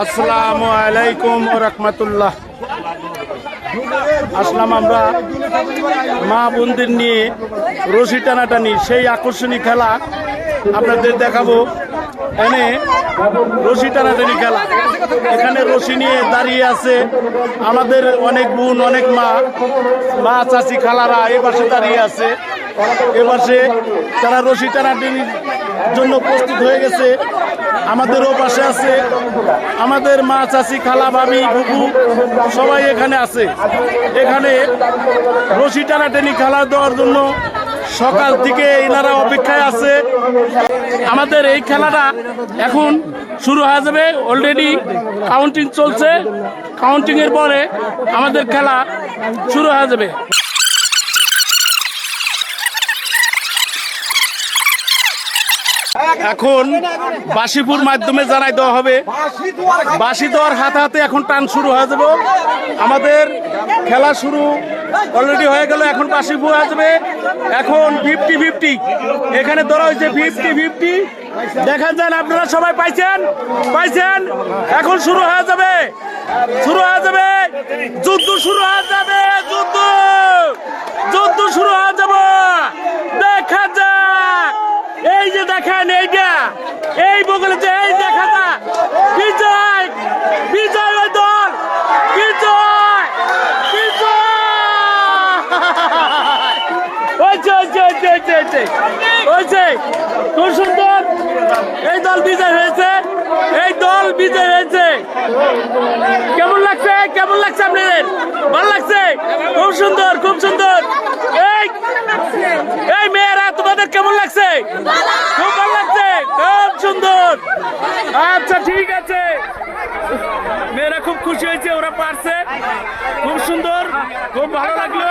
আসসালামু আলাইকুম ওয়া রাহমাতুল্লাহ। আসলাম আমরা মা বোনদের নিয়ে রশি টানাটানি, সেই আকর্ষণীয় খেলা আপনাদের দেখাবো। এনে রশি টানাটানি খেলা, এখানে রশি নিয়ে দাঁড়িয়ে আছে আমাদের অনেক বোন, অনেক মা চাচি খালারা এ পাশে দাঁড়িয়ে আছে। এ পাশে তারা রশি টানাটানির জন্য প্রস্তুত হয়ে গেছে। আমাদেরও পাশে আছে আমাদের মা চাচি খালা ভাবি বুবু সবাই এখানে আছে। এখানে রশি টানাটানি খেলা দেওয়ার জন্য সকাল থেকে এনারা অপেক্ষায় আছে। আমাদের এই খেলাটা এখন শুরু হয়ে যাবে। অলরেডি কাউন্টিং চলছে, কাউন্টিং এর পরে আমাদের খেলা শুরু হয়ে যাবে। এখন বাঁশিপুর মাধ্যমে জানাই দেওয়া হবে। বাঁশি দেওয়ার হাতে হাতে এখন টান শুরু হয়ে যাবে। আমাদের খেলা শুরু অলরেডি হয়ে গেল, এখন বাঁশিপুর আসবে। এখন 50-50 এখানে ধরা হয়েছে, 50-50 দেখা যান। আপনারা সবাই পাইছেন, এখন শুরু হয়ে যাবে, যুদ্ধ শুরু হয়ে যাবে, যুদ্ধ শুরু হয়ে যাবে। দেখা যাক, এই যে দেখেন, এইটা এই বগলে যে এই দেখা যাক, বিজয় ওই দল, বিজয় খুব সুন্দর, এই দল বিজয় হয়েছে, কেমন লাগছে আপনাদের? ভালো লাগছে? খুব সুন্দর। এই মেয়েরা তোমাদের কেমন লাগছে? খুব ভালো লাগছে, খুব সুন্দর। আচ্ছা ঠিক আছে, মেয়েরা খুব খুশি হয়েছে, ওরা পারছে, খুব সুন্দর, খুব ভালো লাগলো।